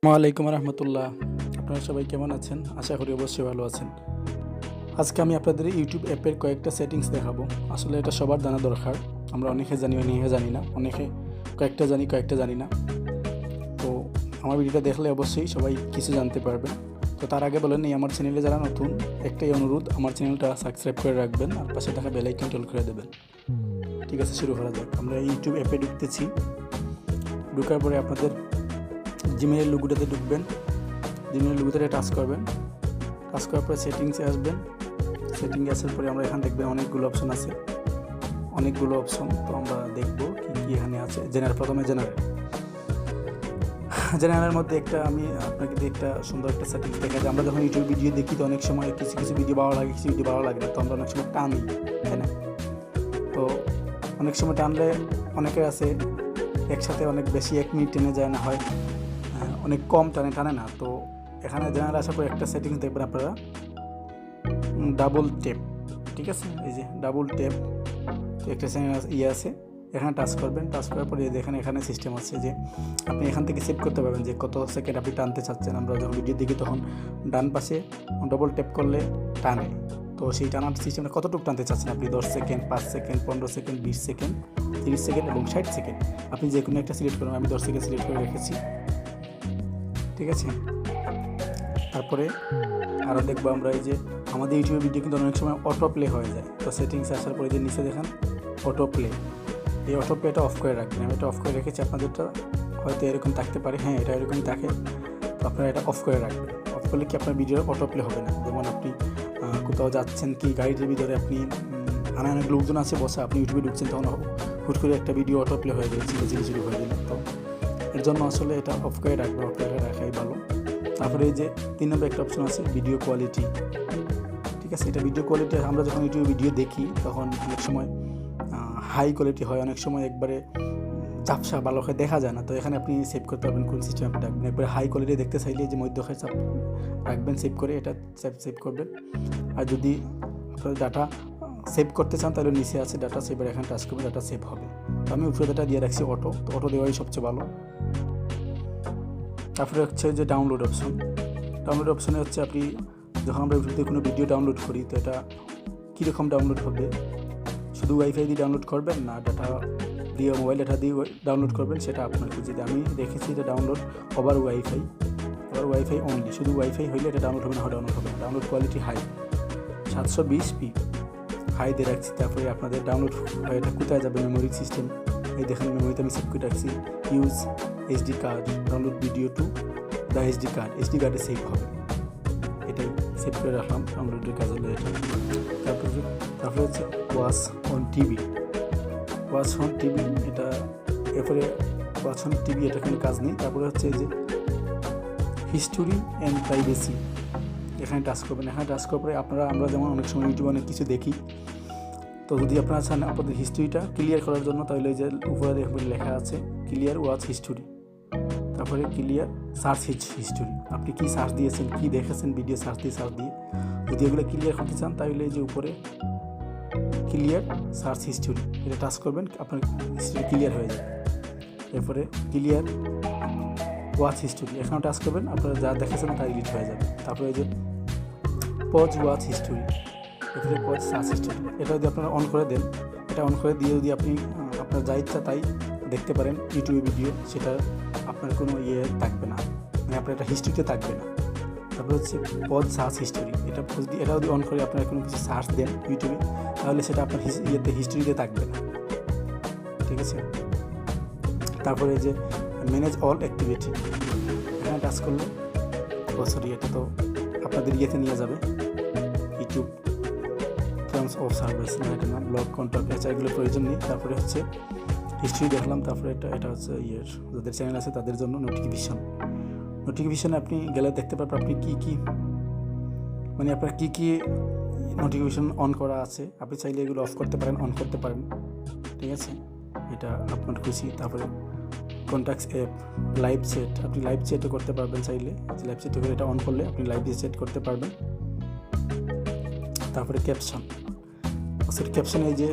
ওয়ালাইকুম রহমতুল্লাহ। আপনারা সবাই কেমন আছেন? আশা করি অবশ্যই ভালো আছেন। আজকে আমি আপনাদের ইউটিউব অ্যাপের কয়েকটা সেটিংস দেখাবো। আসলে এটা সবার জানা দরকার। আমরা অনেকে জানি, অনেকে জানি না, অনেকে কয়েকটা জানি, কয়েকটা জানি না। তো আমার ভিডিওটা দেখলে অবশ্যই সবাই কিছু জানতে পারবেন। তো তার আগে বলেন, আমার চ্যানেলে যারা নতুন, একটাই অনুরোধ, আমার চ্যানেলটা সাবস্ক্রাইব করে রাখবেন আর পাশে থাকা বেল আইকনটি অল করে দেবেন। ঠিক আছে, শুরু করা যাক। আমরা ইউটিউব অ্যাপে ঢুকতেছি। ঢুকার পরে আপনাদের জিমেইলের লোগোটাতে ঢুকবেন। জিমেইলের লোগোটাতে টাচ করবেন। টাচ করার পরে সেটিংসে আসবেন। সেটিংয়ে আসার পরে আমরা এখানে দেখবেন অনেকগুলো অপশন আছে, অনেকগুলো অপশন। তো আমরা দেখবো কী কী এখানে আছে। প্রথমে জেনারেলের মধ্যে আমি আপনাকে একটা সুন্দর একটা সেটিংস দেখা যায়। আমরা যখন ইউটিউব ভিডিও দেখি তো অনেক সময় কিছু কিছু ভিডিও ভালো লাগে, কিছু ভিডিও ভালো লাগে না। তো আমরা অনেক সময় টানি, তাই না? তো অনেক সময় টানলে অনেকের আছে একসাথে অনেক বেশি 1 মিনিট টেনে যায় না, হয় অনেক কম টানে না। তো এখানে জেনারেল আসার পর একটা সেটিংস দেখবেন আপনারা, ডাবল টেপ। ঠিক আছে, এই যে ডাবল টেপ একটা আছে, এখানে টাচ করবেন। টাচ করার পরে এখানে সিস্টেম আছে যে আপনি এখান থেকে সেভ করতে পারবেন যে কত সেকেন্ড আপনি টানতে চাচ্ছেন। আমরা যখন ভিডিও দেখি তখন ডান পাশে ডবল টেপ করলে টানে। তো সেই টানার সিস্টেমে কতটুকু টানতে চাচ্ছেন আপনি, 10 second, 5 second, 15 second, 20 second, 30 second এবং 60 সেকেন্ড। আপনি যে কোনো একটা সিলেক্ট করবেন। আমি 10 সেকেন্ড সিলেক্ট করে রেখেছি। ঠিক আছে, তারপরে আরও দেখবো আমরা এই যে আমাদের ইউটিউবের ভিডিও কিন্তু অনেক সময় অটো প্লে হয়ে যায়। তো সেটিংসে আসার পরে যে নিচে দেখেন অটো প্লে, এই অটো প্লেটা অফ করে রাখবেন। আমি এটা অফ করে রেখেছি। আপনাদেরটা হয়তো এরকম থাকতে পারে, হ্যাঁ এটা এরকমই থাকে। তো আপনারা এটা অফ করে রাখবেন। অফ করলে কি আপনার ভিডিওর অটো প্লে হবে না। যেমন আপনি কোথাও যাচ্ছেন, কি গাড়ির ভিতরে আপনি অনেক লোকজন আছে বসে, আপনি ইউটিউবে ঢুকছেন, তখন হুট করে একটা ভিডিও অটো প্লে হয়ে গেলে চিল্লাচিল্লি শুরু হয়ে গেল। তো এর জন্য আসলে এটা অফ করে রাখবেন, অফ করে রাখাই ভালো। তারপরে এই যে 3 নম্বর একটা অপশন আছে ভিডিও কোয়ালিটি। ঠিক আছে, এটা ভিডিও কোয়ালিটি আমরা যখন ইউটিউবে ভিডিও দেখি তখন অনেক সময় হাই কোয়ালিটি হয়, অনেক সময় একবারে ঝাপসা ভালো করে দেখা যায় না। তো এখানে আপনি সেভ করতে পারবেন কোন সিস্টেম আপনি রাখবেন। একবারে হাই কোয়ালিটি দেখতে চাইলে যে মধ্যখানে চাপ রাখবেন, সেভ করে এটা সেভ করবেন। আর যদি আপনার ডাটা সেভ করতে চান তাহলে নিচে আছে ডাটা সেভের, এখানে টাচ করবেন, ডাটা সেভ হবে। তো আমি উপরে ডাটা দিয়ে রাখছি অটো। তো অটো দেওয়াই সবচেয়ে ভালো। তারপরে হচ্ছে যে ডাউনলোড অপশন। ডাউনলোড অপশনে হচ্ছে আপনি যখন আমরা ইউটিউবে কোনো ভিডিও ডাউনলোড করি তো এটা কীরকম ডাউনলোড হবে, শুধু ওয়াইফাই দিয়ে ডাউনলোড করবেন না ডাটা দিয়ে, মোবাইল ডাটা দিয়ে ডাউনলোড করবেন, সেটা আপনার খুঁজে। আমি দেখেছি এটা ডাউনলোড ওভার ওয়াইফাই অনলি। শুধু ওয়াইফাই হইলে এটা ডাউনলোড হবে না, ডাউনলোড হবে না। Download quality high, 720p high দিয়ে রাখছি। তারপরে আপনাদের ডাউনলোড এটা কোথায় যাবে, মেমোরি সিস্টেম। এই দেখেন মেমোরিতে আমি সেভ করে রাখছি, use HD card, download video to the HD কার্ডে সেভ হবে। এটাই সেভ করে রাখলাম, ডাউনলোডের কাজ হলো এটা। তারপরে হচ্ছে ওয়াচ অন টিভি। এটা এরপরে ওয়াচ অন টিভি, এটা কোনো কাজ নেই। তারপরে হচ্ছে এই যে হিস্টোরি অ্যান্ড প্রাইভেসি, এখানে টাচ করবেন। এখানে টাচ করার পরে আমরা যেমন অনেক সময় ইউটিউবে অনেক কিছু দেখি, তো যদি আপনারা চান আপনাদের হিস্ট্রিটা ক্লিয়ার করার জন্য, তাহলে যে উপরে দেখবেন লেখা আছে ক্লিয়ার ওয়াচ হিস্টোরি, তারপরে ক্লিয়ার সার্চ হিস্টোরি। আপনি কি সার্চ দিয়েছেন, কি দেখেছেন ভিডিও সার্চ দিয়ে যদি এগুলো ক্লিয়ার করতে চান তাহলে এই যে উপরে ক্লিয়ার সার্চ হিস্টোরি, এটা টাচ করবেন, আপনার হিস্টোরি ক্লিয়ার হয়ে যাবে। এরপরে ক্লিয়ার ওয়াচ হিস্টোরি, এখানে টাচ করবেন, আপনারা যা দেখেছেন তা ডিলিট হয়ে যাবে। তারপরে এই যে পজ ওয়াচ হিস্টোরি, এরপরে পজ সার্চ হিস্টোরি, এটা যদি আপনারা অন করে দেন, এটা অন করে দিয়ে যদি আপনি আপনার যা ইচ্ছা তাই দেখতে পারেন ইউটিউবে ভিডিও, সেটা আপনার কোনো থাকবে না, মানে আপনার এটা হিস্ট্রিতে থাকবে না। তারপরে হচ্ছে পজ সার্চ হিস্টোরি, এটা যদি অন করে আপনারা কোনো কিছু সার্চ দেন ইউটিউবে, তাহলে সেটা আপনার হিস্ট্রিতে থাকবে না। ঠিক আছে, তারপরে যে ম্যানেজ অল অ্যাক্টিভিটি, এখানে টাচ করলে এটা তো আপনাদের নিয়ে যাবে ইউটিউব টার্মস অফ সার্ভিস, এটা না ব্লগ কন্ট্যাক্ট, এগুলো প্রয়োজন নেই। তারপরে হচ্ছে হিস্ট্রি দেখলাম। তারপরে এটা হচ্ছে যাদের চ্যানেল আছে তাদের জন্য নোটিফিকেশনে আপনি গেলে দেখতে পারবেন আপনি মানে আপনার কী নোটিফিকেশন অন করা আছে। আপনি চাইলে এগুলো অফ করতে পারেন, অন করতে পারেন। ঠিক আছে, এটা আপনার খুশি। তারপরে কন্ট্যাক্টস অ্যাপ, লাইভ চ্যাট, আপনি লাইভ চ্যাটও করতে পারবেন চাইলে। লাইভ চ্যাট করে এটা অন করলে আপনি লাইভ চ্যাট করতে পারবেন। তারপরে ক্যাপশনে যে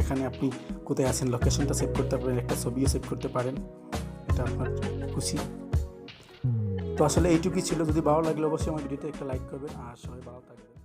এখানে আপনি কোথায় আছেন লোকেশনটা সেভ করতে পারেন, একটা ছবিও সেভ করতে পারেন, এটা আপনার খুশি। তো আসলে এইটুকুই ছিল। যদি ভালো লাগলে অবশ্যই আমার ভিডিওতে একটা লাইক করবেন, আর সবাই ভালো থাকবেন।